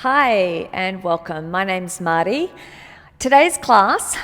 Hi and welcome. My name's Marty. Today's class,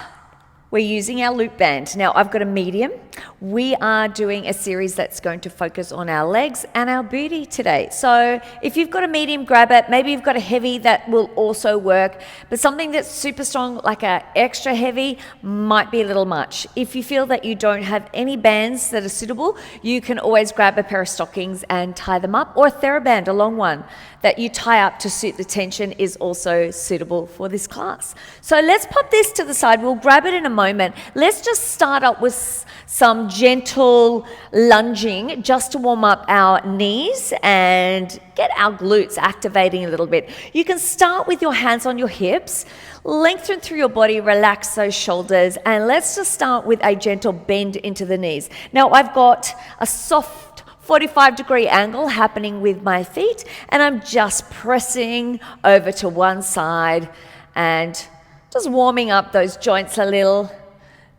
we're using our loop band. Now I've got a medium. We are doing a series that's going to focus on our legs and our booty today. So if you've got a medium, grab it. Maybe you've got a heavy that will also work, but something that's super strong, like a extra heavy, might be a little much. If you feel that you don't have any bands that are suitable, you can always grab a pair of stockings and tie them up, or a TheraBand, a long one that you tie up to suit the tension is also suitable for this class. So let's pop this to the side. We'll grab it in a moment. Let's just start up with some gentle lunging just to warm up our knees and get our glutes activating a little bit. You can start with your hands on your hips, lengthen through your body, relax those shoulders, and let's just start with a gentle bend into the knees. Now I've got a soft 45-degree angle happening with my feet, and I'm just pressing over to one side and just warming up those joints a little.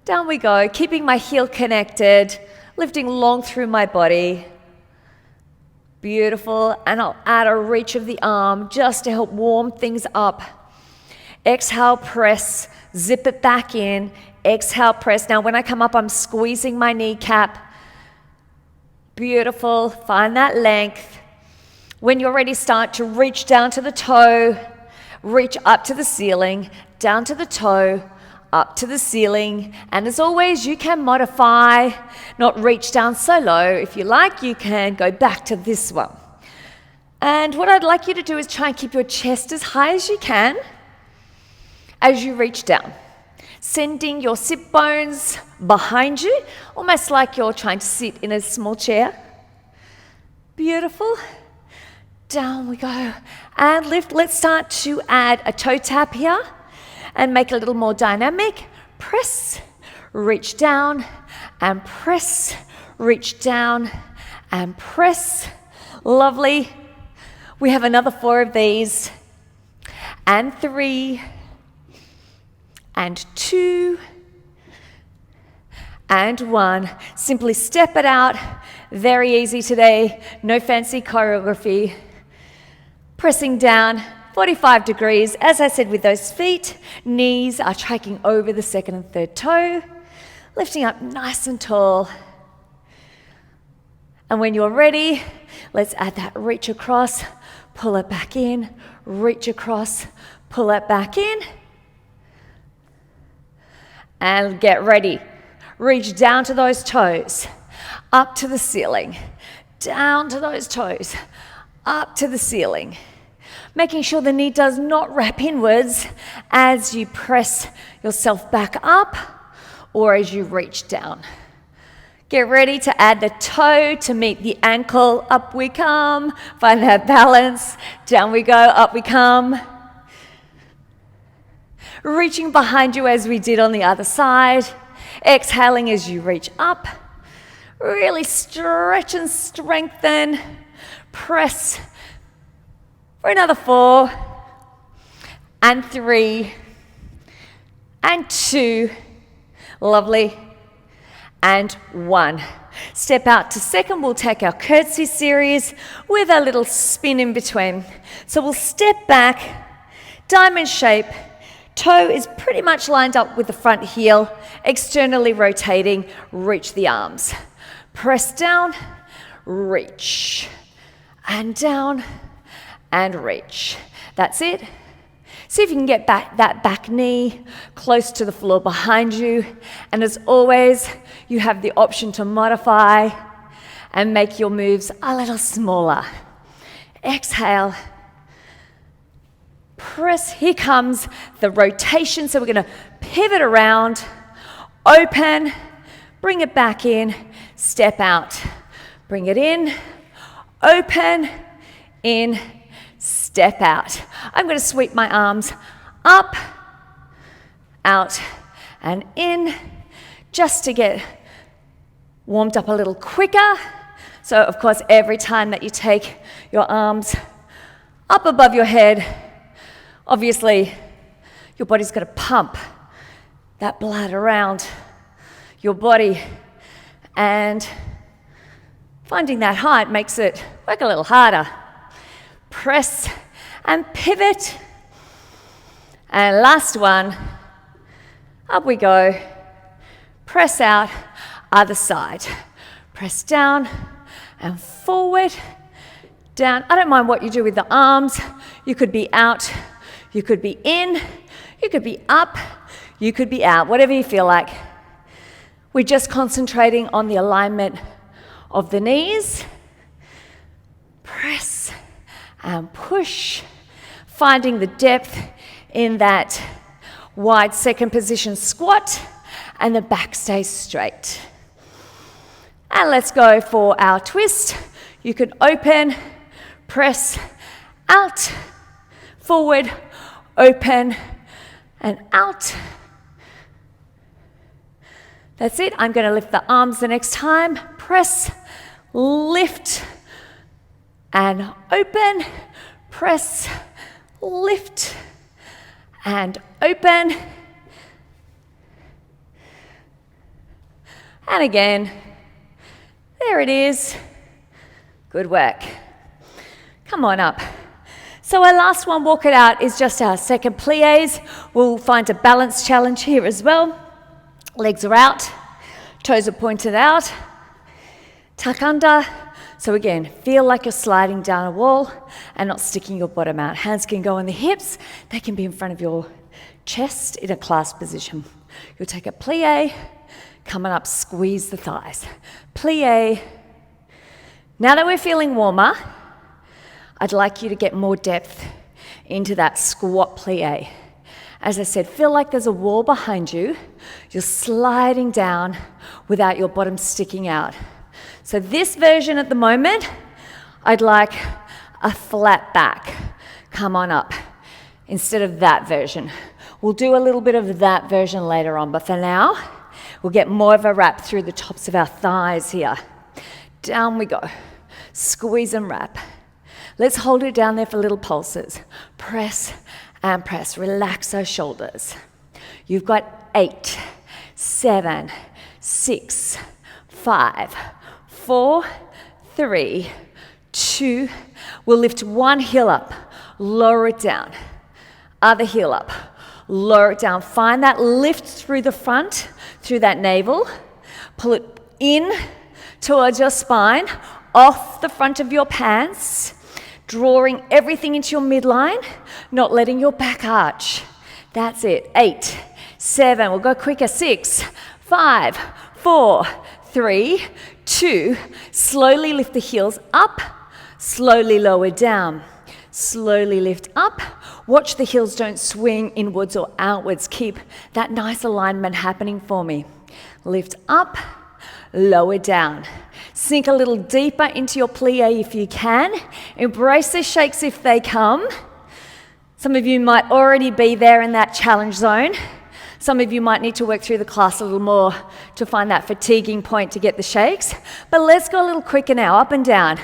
Down we go, keeping my heel connected, lifting long through my body. Beautiful, and I'll add a reach of the arm just to help warm things up. Exhale, press, zip it back in. Exhale, press. Now when I come up, I'm squeezing my kneecap. Beautiful, find that length. When you're ready, start to reach down to the toe, reach up to the ceiling, down to the toe, up to the ceiling. And as always, you can modify, not reach down so low. If you like, you can go back to this one. And what I'd like you to do is try and keep your chest as high as you can as you reach down. Sending your sit bones behind you, almost like you're trying to sit in a small chair. Beautiful. Down we go. And lift. Let's start to add a toe tap here and make it a little more dynamic. Press, reach down, and press, reach down, and press. Lovely. We have another 4 of these. And 3. And 2, and 1. Simply step it out. Very easy today. No fancy choreography. Pressing down, 45 degrees. As I said, with those feet, knees are tracking over the second and third toe. Lifting up nice and tall. And when you're ready, let's add that reach across. Pull it back in. Reach across. Pull it back in. And get ready. Reach down to those toes, up to the ceiling, down to those toes, up to the ceiling. Making sure the knee does not wrap inwards as you press yourself back up or as you reach down. Get ready to add the toe to meet the ankle. Up we come. Find that balance. Down we go, up we come. Reaching behind you as we did on the other side. Exhaling as you reach up. Really stretch and strengthen. Press for another 4. And 3. And 2. Lovely. And 1. Step out to second. We'll take our Curtsy series with a little spin in between. So we'll step back, diamond shape. Toe is pretty much lined up with the front heel, externally rotating, reach the arms. Press down, reach, and down, and reach. That's it. See if you can get back that back knee close to the floor behind you. And as always, you have the option to modify and make your moves a little smaller. Exhale. Press, here comes the rotation. So we're going to pivot around, open, bring it back in, step out, bring it in, open, in, step out. I'm going to sweep my arms up, out, and in, just to get warmed up a little quicker. So of course, every time that you take your arms up above your head, obviously, your body's got to pump that blood around your body, and finding that height makes it work a little harder. Press and pivot. And last one, up we go. Press out, other side. Press down and forward, down. I don't mind what you do with the arms. You could be out, you could be in, you could be up, you could be out, whatever you feel like. We're just concentrating on the alignment of the knees. Press and push, finding the depth in that wide second position squat, and the back stays straight. And let's go for our twist. You can open, press, out, forward, open, and out. That's it. I'm going to lift the arms the next time. Press, lift, and open. Press, lift, and open. And again. There it is. Good work. Come on up. So our last one, walk it out, is just our second plies. We'll find a balance challenge here as well. Legs are out, toes are pointed out, tuck under. So again, feel like you're sliding down a wall and not sticking your bottom out. Hands can go on the hips. They can be in front of your chest in a clasped position. You'll take a plie, coming up, squeeze the thighs. Plie. Now that we're feeling warmer, I'd like you to get more depth into that squat plie. As I said, feel like there's a wall behind you. You're sliding down without your bottom sticking out. So this version at the moment, I'd like a flat back. Come on up, instead of that version. We'll do a little bit of that version later on, but for now, we'll get more of a wrap through the tops of our thighs here. Down we go. Squeeze and wrap. Let's hold it down there for little pulses. Press and press. Relax those shoulders. You've got 8, 7, 6, 5, 4, 3, 2. We'll lift one heel up, lower it down. Other heel up, lower it down. Find that lift through the front, through that navel. Pull it in towards your spine, off the front of your pants, drawing everything into your midline, not letting your back arch. That's it. 8, 7, we'll go quicker. 6, 5, 4, 3, 2. Slowly lift the heels up, slowly lower down. Slowly lift up. Watch the heels don't swing inwards or outwards. Keep that nice alignment happening for me. Lift up, lower down. Sink a little deeper into your plie if you can. Embrace the shakes if they come. Some of you might already be there in that challenge zone. Some of you might need to work through the class a little more to find that fatiguing point to get the shakes. But let's go a little quicker now. Up and down.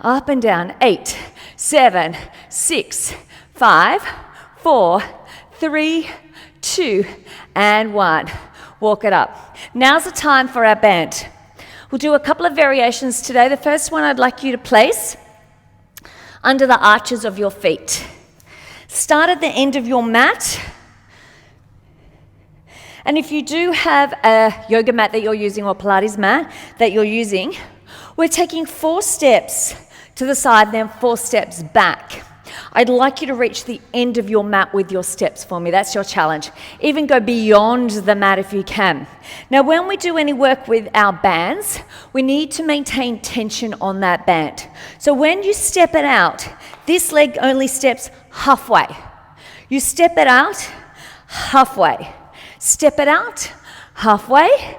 Up and down. 8, 7, 6, 5, 4, 3, 2, and 1. Walk it up. Now's the time for our band. We'll do a couple of variations today. The first one I'd like you to place under the arches of your feet. Start at the end of your mat. And if you do have a yoga mat that you're using or Pilates mat that you're using, we're taking 4 steps to the side, then 4 steps back. I'd like you to reach the end of your mat with your steps for me. That's your challenge. Even go beyond the mat if you can. Now, when we do any work with our bands, we need to maintain tension on that band. So when you step it out, this leg only steps halfway. You step it out halfway. Step it out halfway.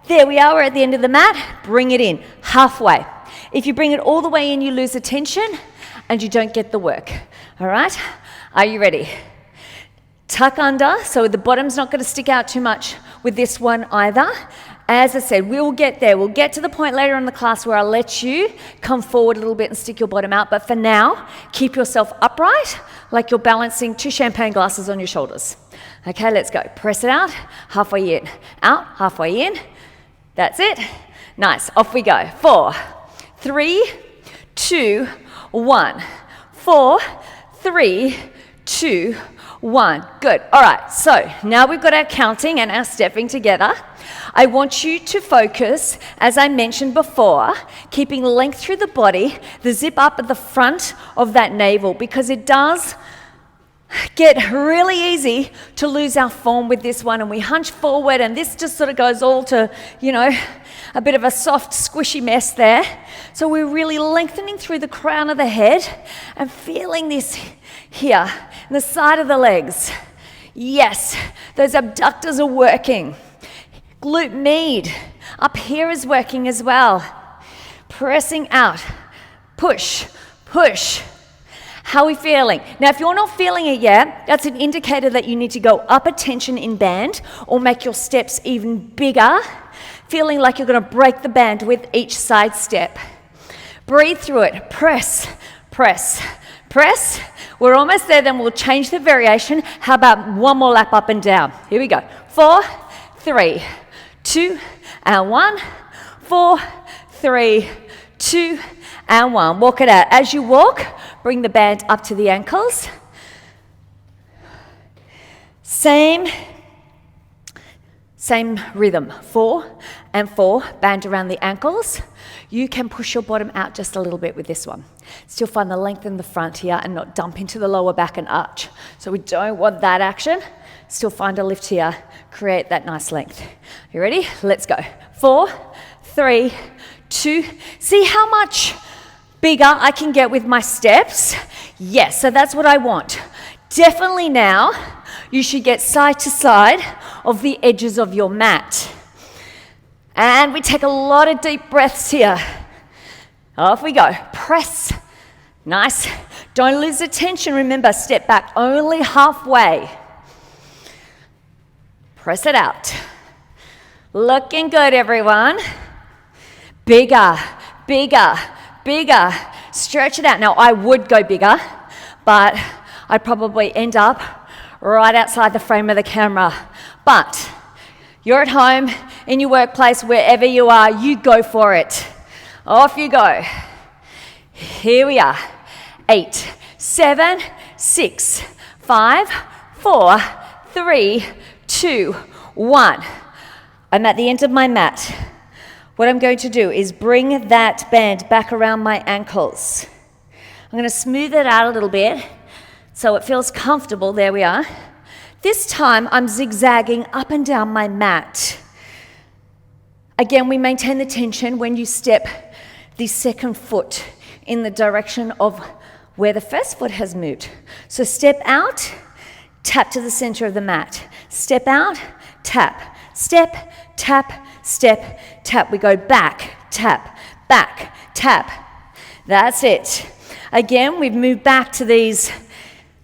There we are, we're at the end of the mat. Bring it in halfway. If you bring it all the way in, you lose the tension and you don't get the work. All right? Are you ready? Tuck under, so the bottom's not going to stick out too much with this one either. As I said, we'll get there. We'll get to the point later in the class where I'll let you come forward a little bit and stick your bottom out. But for now, keep yourself upright like you're balancing 2 champagne glasses on your shoulders. Okay, let's go. Press it out, halfway in. Out, halfway in. That's it. Nice. Off we go. 4, 3, 2, 1. 4, 3, 2, 1. Good. All right, so now we've got our counting and our stepping together. I want you to focus, as I mentioned before, keeping length through the body, the zip up at the front of that navel, because it does get really easy to lose our form with this one, and we hunch forward, and this just sort of goes all to, a bit of a soft, squishy mess there. So we're really lengthening through the crown of the head and feeling this here, in the side of the legs. Yes, those abductors are working. Glute med up here is working as well. Pressing out. Push, push. How are we feeling? Now, if you're not feeling it yet, that's an indicator that you need to go up a tension in band or make your steps even bigger, feeling like you're going to break the band with each side step. Breathe through it. Press, press, press. We're almost there, then we'll change the variation. How about one more lap up and down? Here we go. 4, 3, 2, and 1. 4, 3, 2, and 1. Walk it out. As you walk, bring the band up to the ankles. Same rhythm. 4 and 4, band around the ankles. You can push your bottom out just a little bit with this one. Still find the length in the front here and not dump into the lower back and arch. So we don't want that action. Still find a lift here. Create that nice length. You ready? Let's go. 4, 3, 2. See how much bigger I can get with my steps? Yes, so that's what I want. Definitely now, you should get side to side of the edges of your mat. And we take a lot of deep breaths here. Off we go. Press. Nice. Don't lose the tension. Remember, step back only halfway. Press it out. Looking good, everyone. Bigger, bigger, bigger. Stretch it out. Now, I would go bigger, but I'd probably end up right outside the frame of the camera. But you're at home, in your workplace, wherever you are, you go for it. Off you go. Here we are. 8, 7, 6, 5, 4, 3, 2, 1. I'm at the end of my mat. What I'm going to do is bring that band back around my ankles. I'm going to smooth it out a little bit so it feels comfortable. There we are. This time I'm zigzagging up and down my mat. Again, we maintain the tension when you step the second foot in the direction of where the first foot has moved. So step out, tap to the center of the mat. Step out, tap, step, tap, step, tap. We go back, tap, That's it. Again, we've moved back to these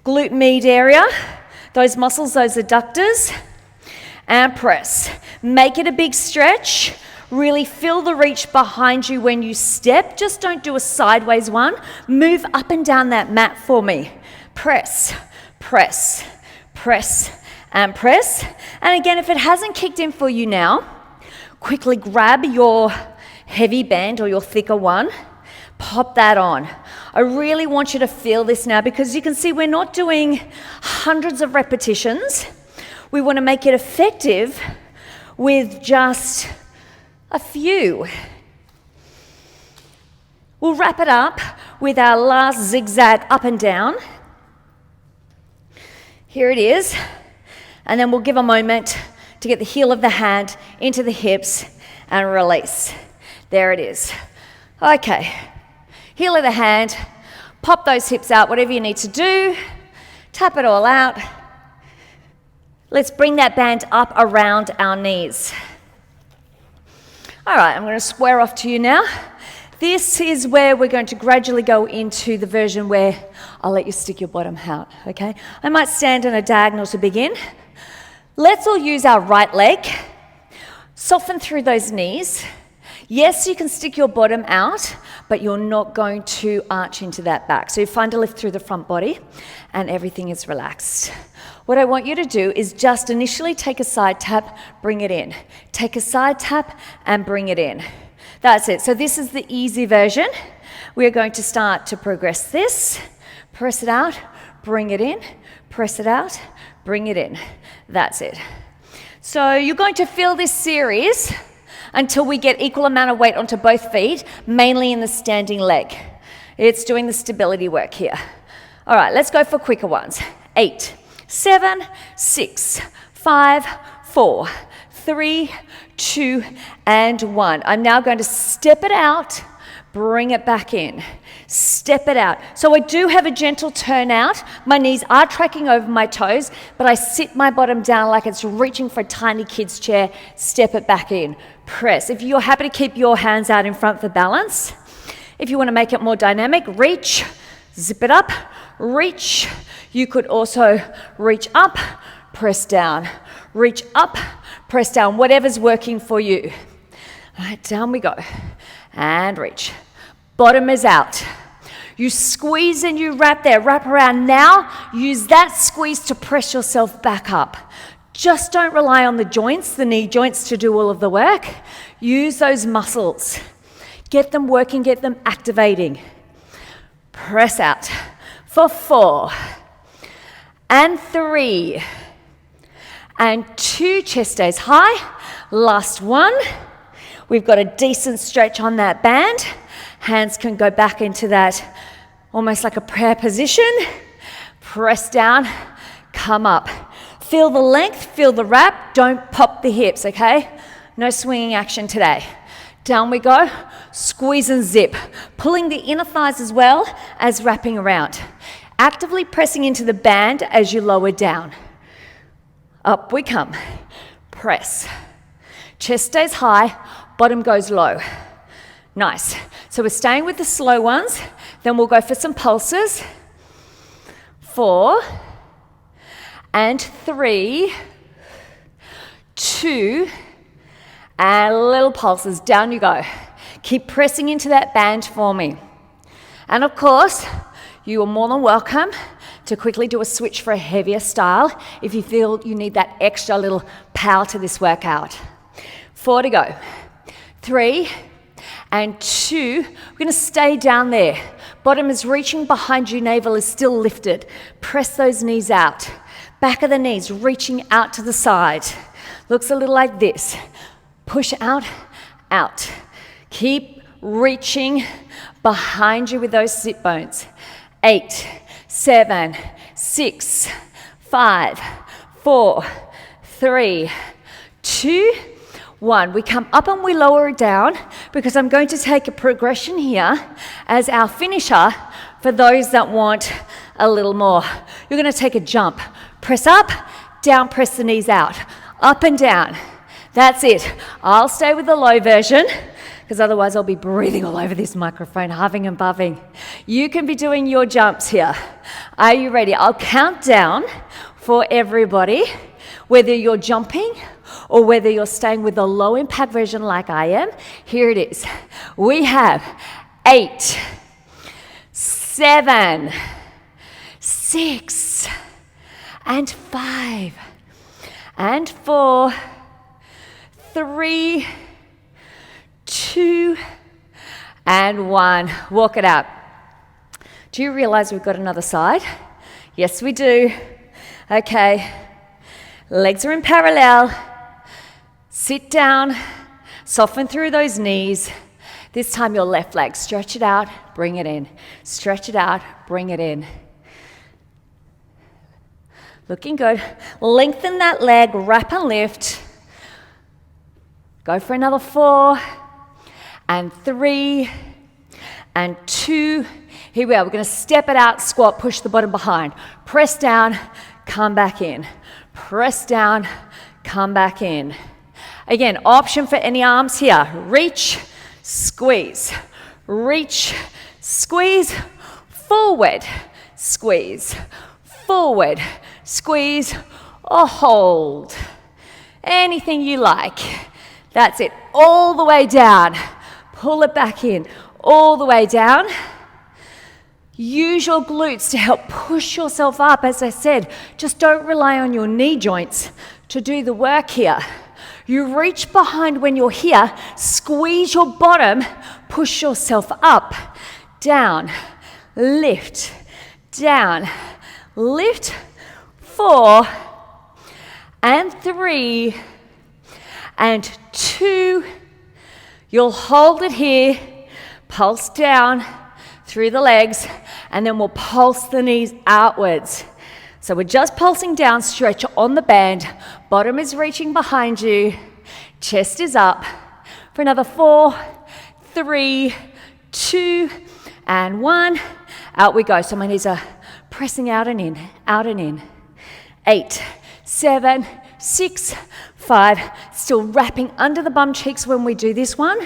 glute med area, those muscles, those adductors, and press. Make it a big stretch. Really feel the reach behind you when you step. Just don't do a sideways one. Move up and down that mat for me. Press, press, press, and press. And again, if it hasn't kicked in for you now, quickly grab your heavy band or your thicker one. Pop that on. I really want you to feel this now because you can see we're not doing hundreds of repetitions. We want to make it effective with just a few. We'll wrap it up with our last zigzag up and down. Here it is. And then we'll give a moment to get the heel of the hand into the hips and release. There it is. Okay. Heel of the hand. Pop those hips out, whatever you need to do. Tap it all out. Let's bring that band up around our knees. All right, I'm going to square off to you now. This is where we're going to gradually go into the version where I'll let you stick your bottom out, okay? I might stand on a diagonal to begin. Let's all use our right leg. Soften through those knees. Yes, you can stick your bottom out, but you're not going to arch into that back. So you find a lift through the front body and everything is relaxed. What I want you to do is just initially take a side tap, bring it in. Take a side tap and bring it in. That's it. So this is the easy version. We're going to start to progress this. Press it out, bring it in, press it out, bring it in. That's it. So you're going to feel this series until we get equal amount of weight onto both feet, mainly in the standing leg. It's doing the stability work here. All right, let's go for quicker ones. 8, 7, 6, 5, 4, 3, 2, and 1. I'm now going to step it out, bring it back in. Step it out. So I do have a gentle turn out. My knees are tracking over my toes, but I sit my bottom down like it's reaching for a tiny kid's chair. Step it back in. Press. If you're happy to keep your hands out in front for balance, if you want to make it more dynamic, reach, zip it up, reach. You could also reach up, press down. Reach up, press down. Whatever's working for you. All right, down we go. And reach. Bottom is out. You squeeze and you wrap there, wrap around. Now, use that squeeze to press yourself back up. Just don't rely on the joints, the knee joints, to do all of the work. Use those muscles. Get them working, get them activating. Press out for 4 and 3 and 2. Chest stays high. Last one. We've got a decent stretch on that band. Hands can go back into that almost like a prayer position. Press down, come up. Feel the length, feel the wrap. Don't pop the hips, okay? No swinging action today. Down we go. Squeeze and zip. Pulling the inner thighs as well as wrapping around. Actively pressing into the band as you lower down. Up we come. Press. Chest stays high, bottom goes low. Nice. So we're staying with the slow ones. Then we'll go for some pulses. 4 and 3, 2, and little pulses. Down you go. Keep pressing into that band for me. And of course, you are more than welcome to quickly do a switch for a heavier style if you feel you need that extra little power to this workout. 4 to go. 3 and 2. We're going to stay down there. Bottom is reaching behind you, navel is still lifted. Press those knees out. Back of the knees reaching out to the side. Looks a little like this. Push out, out. Keep reaching behind you with those sit bones. 8, 7, 6, 5, 4, 3, 2, 1. We come up and we lower it down because I'm going to take a progression here as our finisher for those that want a little more. You're going to take a jump. Press up, down, press the knees out. Up and down. That's it. I'll stay with the low version because otherwise I'll be breathing all over this microphone, huffing and puffing. You can be doing your jumps here. Are you ready? I'll count down for everybody, whether you're jumping or whether you're staying with the low impact version like I am. Here it is. We have 8, 7, 6, and 5, and 4, 3, 2, and 1. Walk it out. Do you realize we've got another side? Yes, we do. Okay. Legs are in parallel. Sit down. Soften through those knees. This time your left leg. Stretch it out. Bring it in. Stretch it out. Bring it in. Looking good. Lengthen that leg. Wrap and lift. Go for another 4 and 3 and 2. Here we are. We're going to step it out, squat, push the bottom behind. Press down, come back in. Press down, come back in. Again, option for any arms here. Reach, squeeze. Reach, squeeze. Forward, squeeze. Forward, squeeze, or hold. Anything you like. That's it. All the way down. Pull it back in. All the way down. Use your glutes to help push yourself up. As I said, just don't rely on your knee joints to do the work here. You reach behind when you're here, squeeze your bottom, push yourself up, down, lift, down, lift, 4, and 3, and 2. You'll hold it here, pulse down through the legs, and then we'll pulse the knees outwards. So we're just pulsing down, stretch on the band, bottom is reaching behind you, chest is up, for another 4, 3, 2, and 1. Out we go. So my knees are pressing out and in, out and in. 8, 7, 6, 5. Still wrapping under the bum cheeks when we do this one.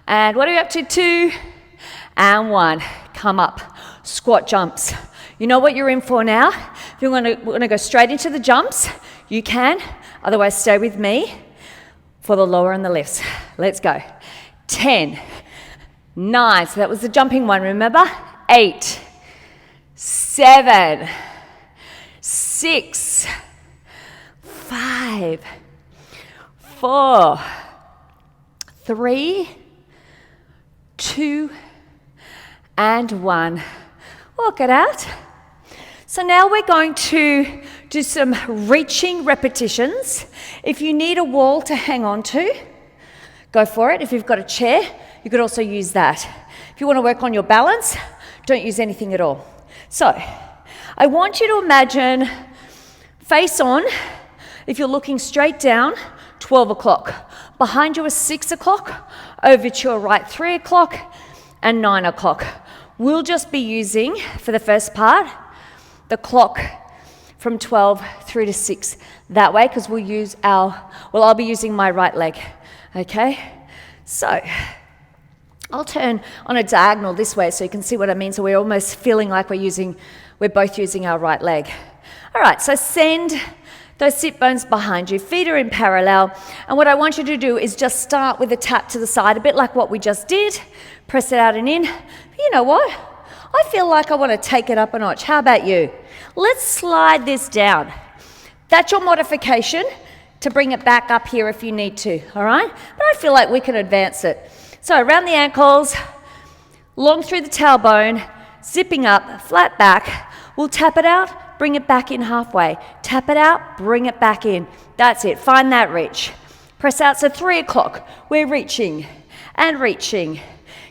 And what are we up to? 2 and 1. Come up. Squat jumps. You know what you're in for now. If you want to go straight into the jumps, you can. Otherwise, stay with me for the lower and the lifts. Let's go. 10, 9. So that was the jumping one, remember? 8, 7, 6, 5, 4, 3, 2, and 1. Walk it out. So now we're going to do some reaching repetitions. If you need a wall to hang on to, go for it. If you've got a chair, you could also use that. If you want to work on your balance, don't use anything at all. So I want you to imagine face on, if you're looking straight down, 12 o'clock. Behind you is 6 o'clock, over to your right 3 o'clock, and 9 o'clock. We'll just be using, for the first part, the clock from 12 through to 6 that way, because I'll be using my right leg, okay? So I'll turn on a diagonal this way so you can see what I mean. So we're almost feeling like we're both using our right leg. All right, so send those sit bones behind you, feet are in parallel, and what I want you to do is just start with a tap to the side, a bit like what we just did. Press it out and in. You know what? I feel like I want to take it up a notch. How about you? Let's slide this down. That's your modification to bring it back up here if you need to, all right? But I feel like we can advance it. So around the ankles, long through the tailbone, zipping up, flat back. We'll tap it out, bring it back in halfway. Tap it out, bring it back in. That's it, find that reach. Press out, so 3 o'clock, we're reaching and reaching.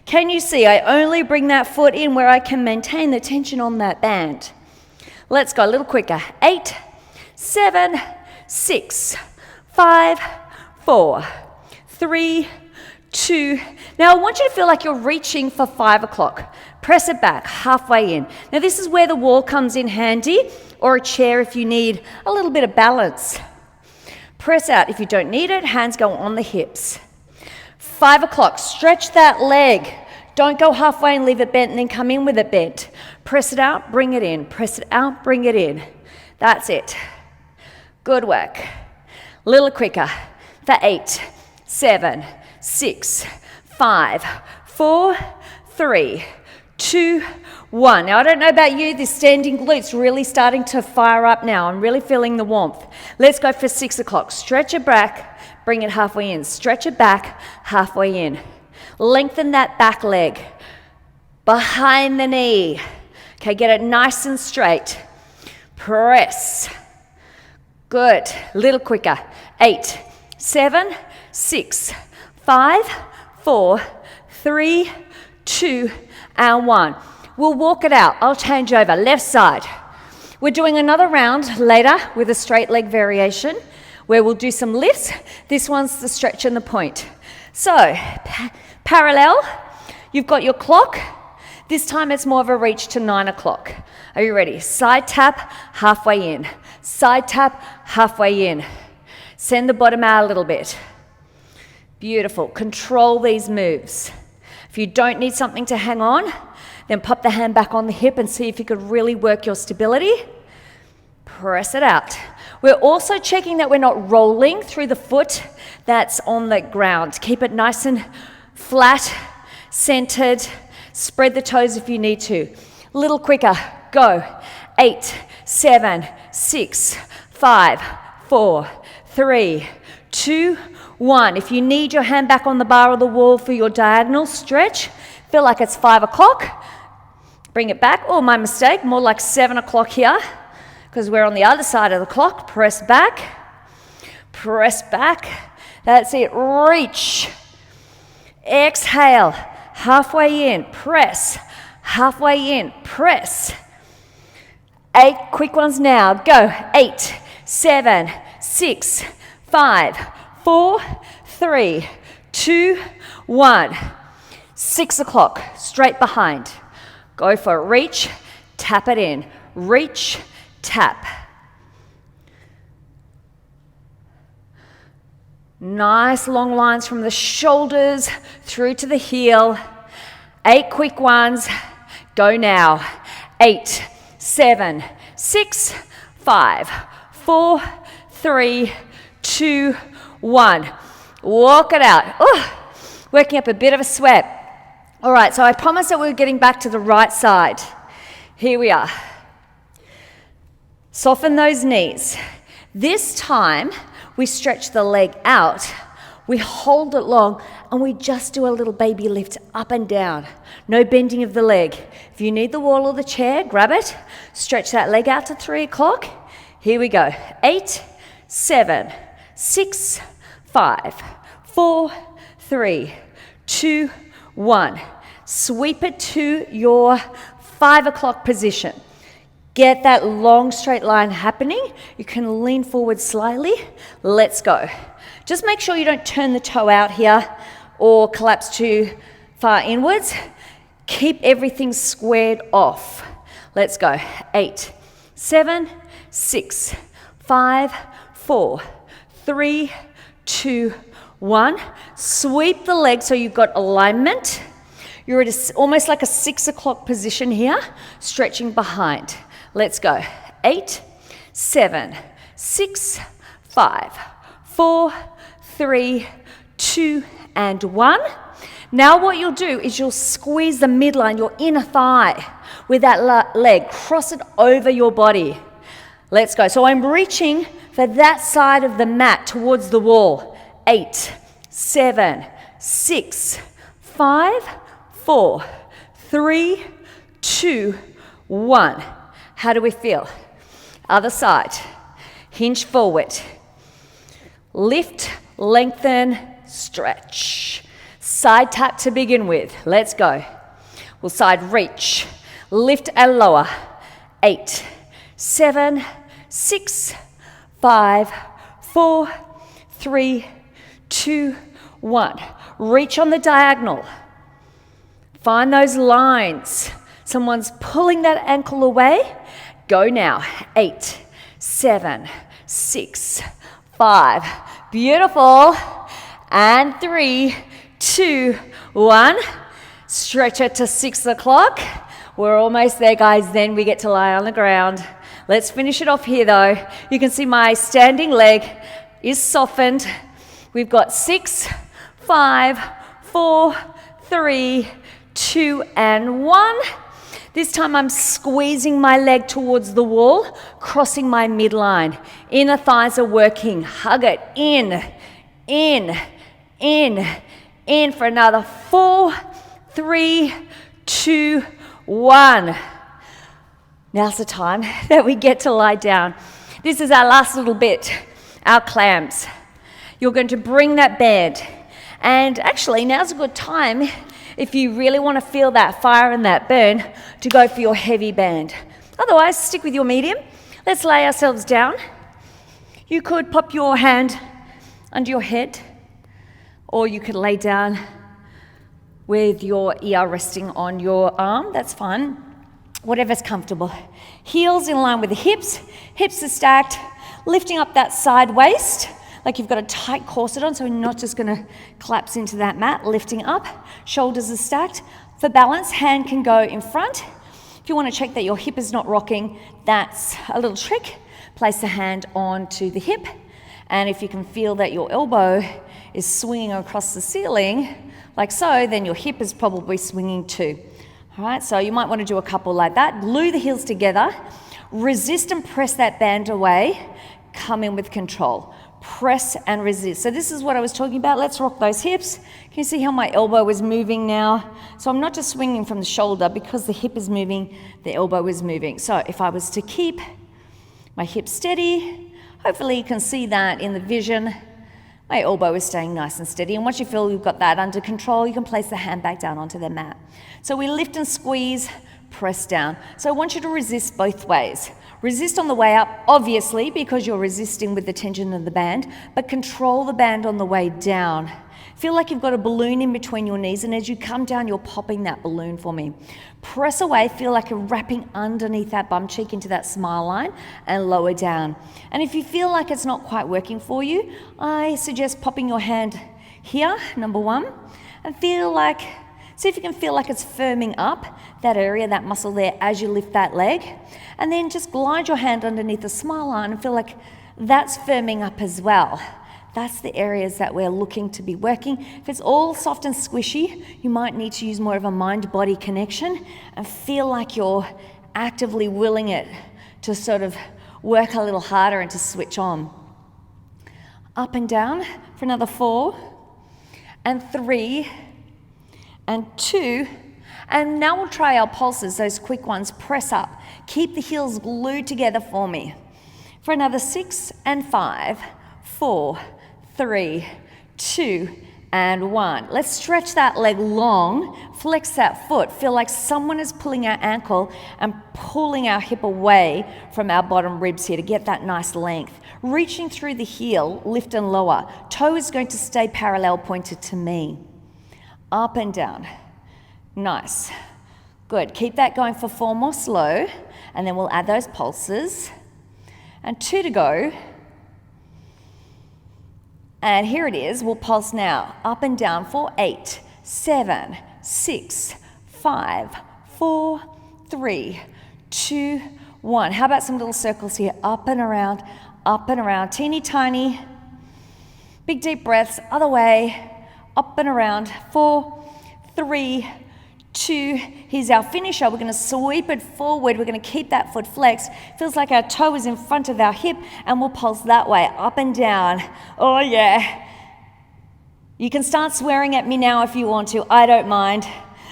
Can you see I only bring that foot in where I can maintain the tension on that band? Let's go a little quicker. 8, 7, 6, 5, 4, 3, 2. Now I want you to feel like you're reaching for 5 o'clock. Press it back, halfway in. Now this is where the wall comes in handy, or a chair if you need a little bit of balance. Press out. If you don't need it, hands go on the hips. 5 o'clock, stretch that leg. Don't go halfway and leave it bent and then come in with it bent. Press it out, bring it in. Press it out, bring it in. That's it. Good work. A little quicker for 8, 7, 6, 5, 4, 3, 2, 1. Now, I don't know about you, this standing glute's really starting to fire up now. I'm really feeling the warmth. Let's go for 6 o'clock. Stretch it back, bring it halfway in. Stretch it back, halfway in. Lengthen that back leg. Behind the knee. Okay, get it nice and straight. Press. Good. A little quicker. 8, 7, 6, 5, 4, 3, 2, and 1. We'll walk it out. I'll change over. Left side. We're doing another round later with a straight leg variation where we'll do some lifts. This one's the stretch and the point. So, parallel. You've got your clock. This time it's more of a reach to 9 o'clock. Are you ready? Side tap, halfway in. Side tap, halfway in. Send the bottom out a little bit. Beautiful. Control these moves. If you don't need something to hang on, then pop the hand back on the hip and see if you could really work your stability. Press it out. We're also checking that we're not rolling through the foot that's on the ground. Keep it nice and flat, centered. Spread the toes if you need to. A little quicker. Go. 8, 7, 6, 5, 4, 3, 2, 1. If you need your hand back on the bar or the wall for your diagonal stretch, feel like it's 5 o'clock. Bring it back. Oh, my mistake. More like 7 o'clock here because we're on the other side of the clock. Press back. Press back. That's it. Reach. Exhale. Halfway in. Press. Halfway in. Press. 8 quick ones now. Go. 8, 7, 6, 5, 4, 3, 2, 1. 6 o'clock. Straight behind. Go for it. Reach. Tap it in. Reach. Tap. Nice long lines from the shoulders through to the heel. 8 quick ones. Go now. 8, 7, 6, 5, 4, 3, 2, 1. Walk it out. Oh, working up a bit of a sweat. All right, so I promised that we were getting back to the right side. Here we are. Soften those knees. This time, we stretch the leg out, we hold it long, and we just do a little baby lift up and down. No bending of the leg. If you need the wall or the chair, grab it. Stretch that leg out to 3 o'clock. Here we go. 8, 7, 6, 5, 4, 3, 2, 1. Sweep it to your 5 o'clock position. Get that long straight line happening. You can lean forward slightly. Let's go. Just make sure you don't turn the toe out here or collapse too far inwards. Keep everything squared off. Let's go. 8, 7, 6, 5, 4, 3, 2, 1. Sweep the leg so you've got alignment. You're at almost like a 6 o'clock position here, stretching behind. Let's go. 8, 7, 6, 5, 4, 3, 2, and 1. Now what you'll do is you'll squeeze the midline, your inner thigh, with that leg. Cross it over your body. Let's go. So I'm reaching for that side of the mat towards the wall. 8, 7, 6, 5, 4, 3, 2, 1. How do we feel? Other side. Hinge forward. Lift, lengthen, stretch. Side tap to begin with. Let's go. We'll side reach. Lift and lower. 8, 7, 6, 5, 4, 3, 2, 1. Reach on the diagonal. Find those lines. Someone's pulling that ankle away. Go now. 8, 7, 6, 5. Beautiful. And 3, 2, 1. Stretch it to 6 o'clock. We're almost there, guys. Then we get to lie on the ground. Let's finish it off here, though. You can see my standing leg is softened. We've got 6, 5, 4, 3, 2, and 1. This time I'm squeezing my leg towards the wall, crossing my midline. Inner thighs are working. Hug it. In, in, in, in for another 4, 3, 2, 1. Now's the time that we get to lie down. This is our last little bit, our clams. You're going to bring that band. And actually, now's a good time, if you really want to feel that fire and that burn, to go for your heavy band. Otherwise, stick with your medium. Let's lay ourselves down. You could pop your hand under your head, or you could lay down with your ear resting on your arm. That's fine. Whatever's comfortable. Heels in line with the hips. Hips are stacked. Lifting up that side waist, like you've got a tight corset on, so you're not just going to collapse into that mat. Lifting up. Shoulders are stacked. For balance, hand can go in front. If you want to check that your hip is not rocking, that's a little trick. Place the hand onto the hip. And if you can feel that your elbow is swinging across the ceiling, like so, then your hip is probably swinging too. All right, so you might want to do a couple like that. Glue the heels together. Resist and press that band away. Come in with control. press and resist. So this is what I was talking about. Let's rock those hips. Can you see how my elbow is moving now? So I'm not just swinging from the shoulder because the hip is moving, the elbow is moving. So if I was to keep my hip steady, hopefully you can see that in the vision. My elbow is staying nice and steady. And once you feel you've got that under control, you can place the hand back down onto the mat. So we lift and squeeze, press down. So I want you to resist both ways. Resist on the way up, obviously, because you're resisting with the tension of the band, but control the band on the way down. Feel like you've got a balloon in between your knees, and as you come down, you're popping that balloon for me. Press away, feel like you're wrapping underneath that bum cheek into that smile line, and lower down. And if you feel like it's not quite working for you, I suggest popping your hand here, number one, and see if you can feel like it's firming up that area, that muscle there as you lift that leg. And then just glide your hand underneath the smile line and feel like that's firming up as well. That's the areas that we're looking to be working. If it's all soft and squishy, you might need to use more of a mind-body connection and feel like you're actively willing it to sort of work a little harder and to switch on. Up and down for another 4 and 3 and 2, and now we'll try our pulses, those quick ones. Press up, keep the heels glued together for me for another 6 and 5, 4, 3, 2 and 1. Let's stretch that leg long, flex that foot, feel like someone is pulling our ankle and pulling our hip away from our bottom ribs here to get that nice length. Reaching through the heel, lift and lower. Toe is going to stay parallel pointed to me. Up and down. Nice. Good. Keep that going for 4 more slow, and then we'll add those pulses. And 2 to go. And here it is. We'll pulse now. Up and down for 8, 7, 6, 5, 4, 3, 2, 1. How about some little circles here? Up and around, teeny tiny. Big deep breaths, other way. Up and around, 4, 3, 2. Here's our finisher. We're going to sweep it forward. We're going to keep that foot flexed. Feels like our toe is in front of our hip, and we'll pulse that way, up and down. Oh yeah. You can start swearing at me now if you want to. I don't mind.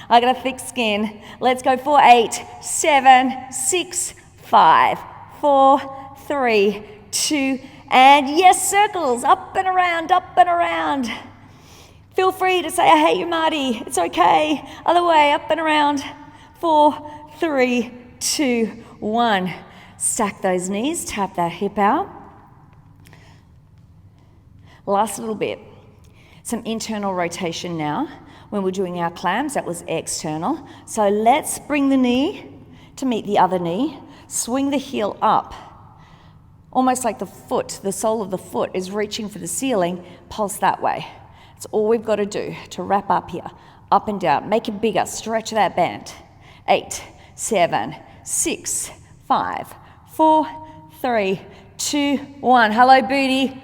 I got a thick skin. Let's go for 8, 7, 6, 5, 4, 3, 2, and yes, circles, up and around. Feel free to say, I hate you, Marty. It's okay. Other way, up and around. 4, 3, 2, 1. Stack those knees, tap that hip out. Last little bit. Some internal rotation now. When we're doing our clams, that was external. So let's bring the knee to meet the other knee. Swing the heel up. Almost like the sole of the foot is reaching for the ceiling. Pulse that way. That's all we've got to do to wrap up here. Up and down. Make it bigger. Stretch that band. 8, 7, 6, 5, 4, 3, 2, 1. Hello, booty.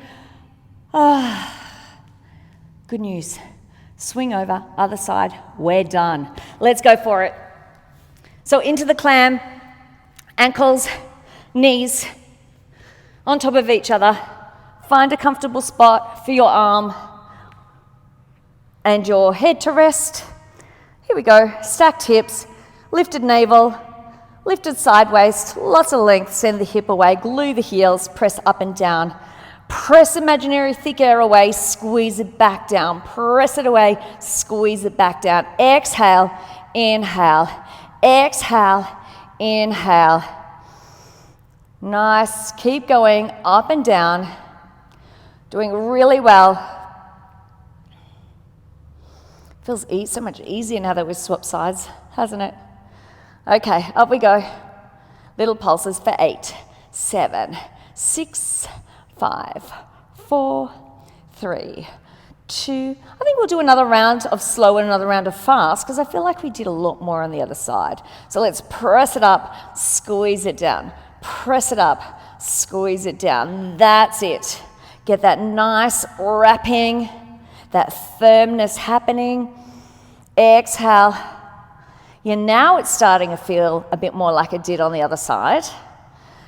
Good news. Swing over. Other side. We're done. Let's go for it. So into the clam. Ankles, knees, on top of each other. Find a comfortable spot for your arm and your head to rest. Here we go. Stacked hips, lifted navel, lifted side waist, lots of length. Send the hip away, glue the heels, press up and down. Press imaginary thick air away, squeeze it back down. Press it away, squeeze it back down. Exhale, inhale, exhale, inhale. Nice. Keep going up and down. Doing really well. Feels so much easier now that we've swapped sides, hasn't it? Okay, up we go. Little pulses for 8, 7, 6, 5, 4, 3, 2. I think we'll do another round of slow and another round of fast because I feel like we did a lot more on the other side. So let's press it up, squeeze it down. Press it up, squeeze it down. That's it. Get that nice wrapping, that firmness happening. Exhale. Yeah, now it's starting to feel a bit more like it did on the other side.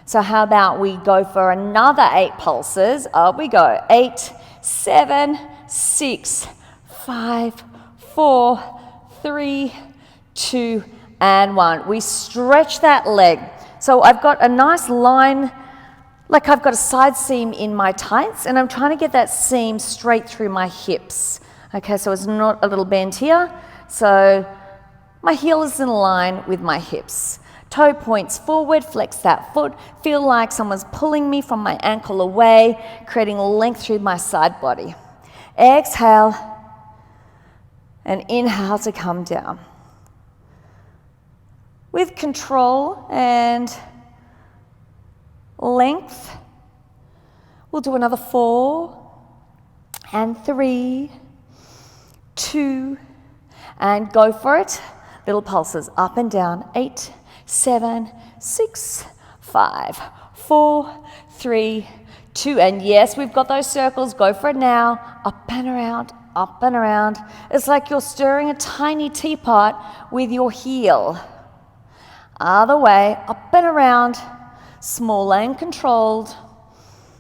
So how about we go for another 8 pulses? Up we go. 8, 7, 6, 5, 4, 3, 2, and 1. We stretch that leg. So I've got a nice line, like I've got a side seam in my tights, and I'm trying to get that seam straight through my hips. Okay, so it's not a little bend here. So my heel is in line with my hips. Toe points forward, flex that foot. Feel like someone's pulling me from my ankle away, creating length through my side body. Exhale and inhale to come down. With control and length, we'll do another 4 and 3, 2, and go for it. Little pulses up and down. 8, 7, 6, 5, 4, 3, 2, and yes, we've got those circles. Go for it now. Up and around, up and around. It's like you're stirring a tiny teapot with your heel. Other way, up and around, small and controlled.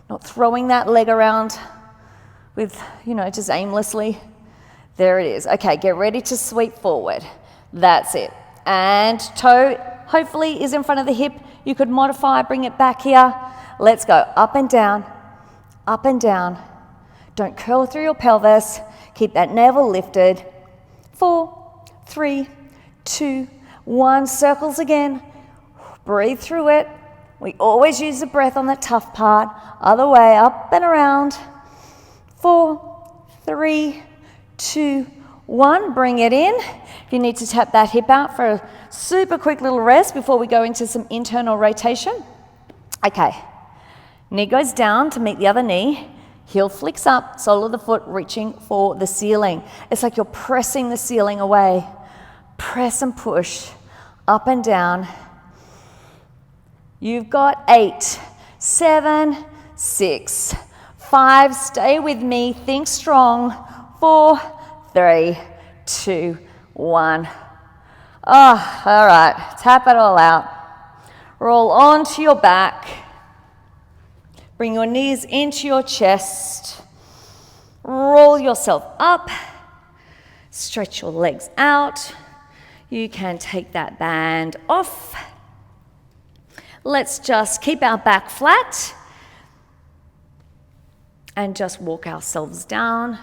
Not throwing that leg around with, just aimlessly. There it is. Okay, get ready to sweep forward. That's it. And toe hopefully is in front of the hip. You could modify, bring it back here. Let's go up and down, up and down. Don't curl through your pelvis. Keep that navel lifted. 4, 3, 2, 1. Circles again. Breathe through it. We always use the breath on the tough part. Other way, up and around. 4, 3, 2, 1. Bring it in. If you need to tap that hip out for a super quick little rest before we go into some internal rotation. Okay, knee goes down to meet the other knee. Heel flicks up, sole of the foot reaching for the ceiling. It's like you're pressing the ceiling away. Press and push, up and down. You've got 8, 7, 6, 5. Stay with me, think strong. 4, 3, 2, 1. Oh, all right, tap it all out. Roll onto your back. Bring your knees into your chest. Roll yourself up. Stretch your legs out. You can take that band off. Let's just keep our back flat and just walk ourselves down.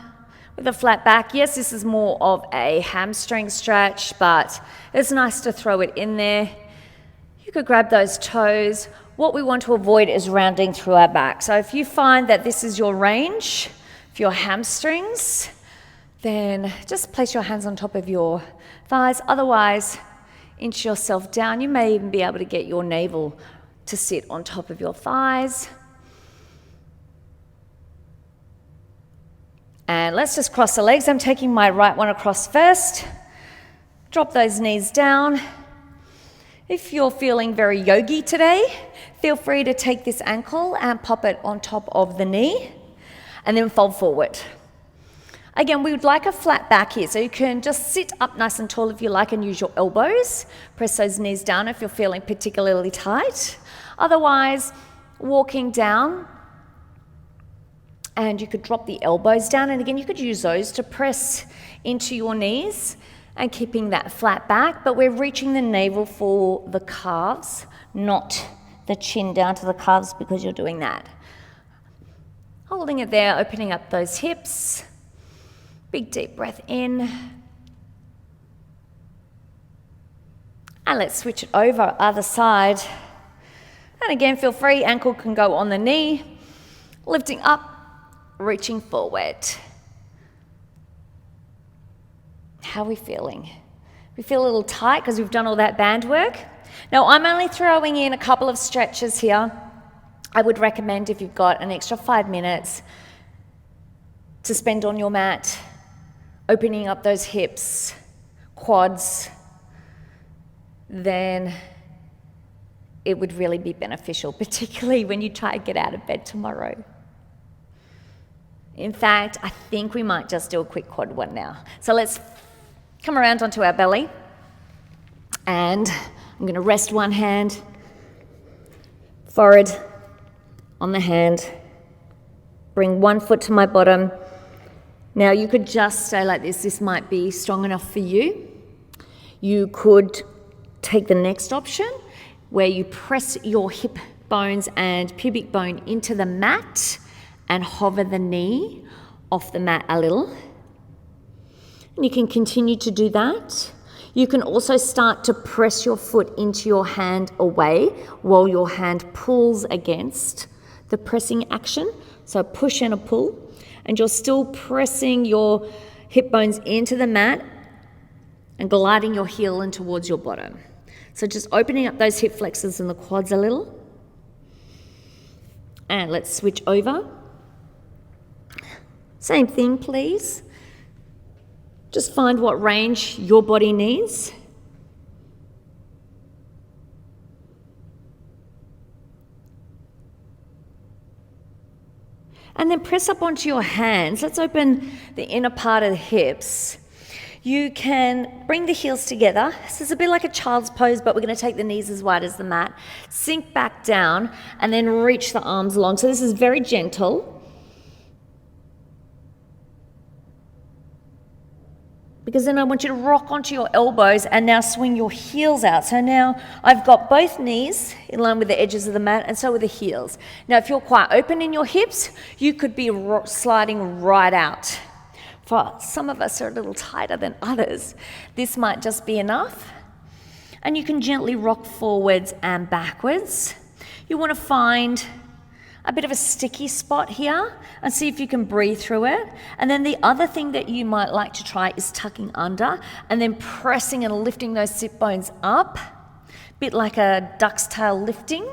With a flat back, yes, this is more of a hamstring stretch, but it's nice to throw it in there. You could grab those toes. What we want to avoid is rounding through our back. So if you find that this is your range for your hamstrings, then just place your hands on top of your thighs. Otherwise, inch yourself down. You may even be able to get your navel to sit on top of your thighs. And let's just cross the legs. I'm taking my right one across first. Drop those knees down. If you're feeling very yogi today, feel free to take this ankle and pop it on top of the knee and then fold forward. Again, we would like a flat back here, so you can just sit up nice and tall if you like and use your elbows. Press those knees down if you're feeling particularly tight. Otherwise, walking down, and you could drop the elbows down, and again, you could use those to press into your knees and keeping that flat back, but we're reaching the navel for the calves, not the chin down to the calves because you're doing that. Holding it there, opening up those hips. Big deep breath in. And let's switch it over, other side. And again, feel free, ankle can go on the knee. Lifting up, reaching forward. How are we feeling? We feel a little tight because we've done all that band work. Now, I'm only throwing in a couple of stretches here. I would recommend if you've got an extra 5 minutes to spend on your mat, opening up those hips, quads, then it would really be beneficial, particularly when you try to get out of bed tomorrow. In fact, I think we might just do a quick quad one now. So let's come around onto our belly, and I'm going to rest one hand, Forehead on the hand. Bring one foot to my bottom. Now you could just stay like this. This might be strong enough for you. You could take the next option where you press your hip bones and pubic bone into the mat and hover the knee off the mat a little. And you can continue to do that. You can also start to press your foot into your hand away while your hand pulls against the pressing action. So a push and a pull. And you're still pressing your hip bones into the mat and gliding your heel in towards your bottom. So just opening up those hip flexors and the quads a little. And let's switch over. Same thing, please. Just find what range your body needs. And then press up onto your hands. Let's open the inner part of the hips. You can bring the heels together. This is a bit like a child's pose, but we're going to take the knees as wide as the mat. Sink back down and then reach the arms along. So this is very gentle. Because then I want you to rock onto your elbows and now swing your heels out. So now I've got both knees in line with the edges of the mat and so with the heels. Now if you're quite open in your hips, you could be sliding right out. For some of us are a little tighter than others. This might just be enough. And you can gently rock forwards and backwards. You want to find a bit of a sticky spot here and see if you can breathe through it. And then the other thing that you might like to try is tucking under and then pressing and lifting those sit bones up, a bit like a duck's tail lifting,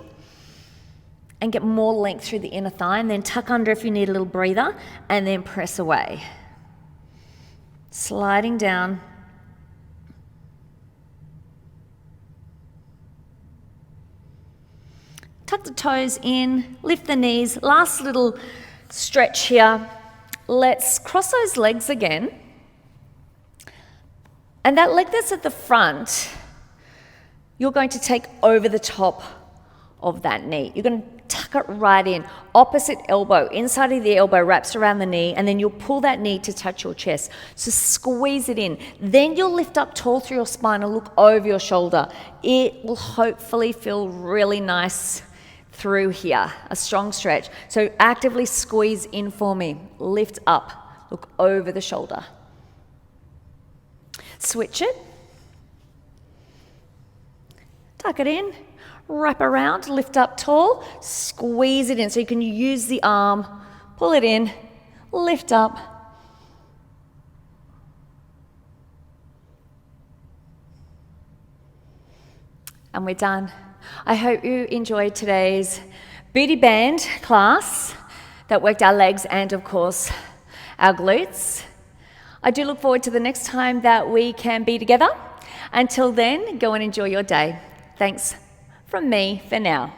and get more length through the inner thigh, and then tuck under if you need a little breather, and then press away. Sliding down. Tuck the toes in, lift the knees. Last little stretch here. Let's cross those legs again. And that leg that's at the front, you're going to take over the top of that knee. You're going to tuck it right in. Opposite elbow, inside of the elbow wraps around the knee, and then you'll pull that knee to touch your chest. So squeeze it in. Then you'll lift up tall through your spine and look over your shoulder. It will hopefully feel really nice through here, a strong stretch. So actively squeeze in for me. Lift up, look over the shoulder. Switch it. Tuck it in, wrap around, lift up tall, squeeze it in. So you can use the arm, pull it in, lift up. And we're done. I hope you enjoyed today's booty band class that worked our legs and, of course, our glutes. I do look forward to the next time that we can be together. Until then, go and enjoy your day. Thanks from me for now.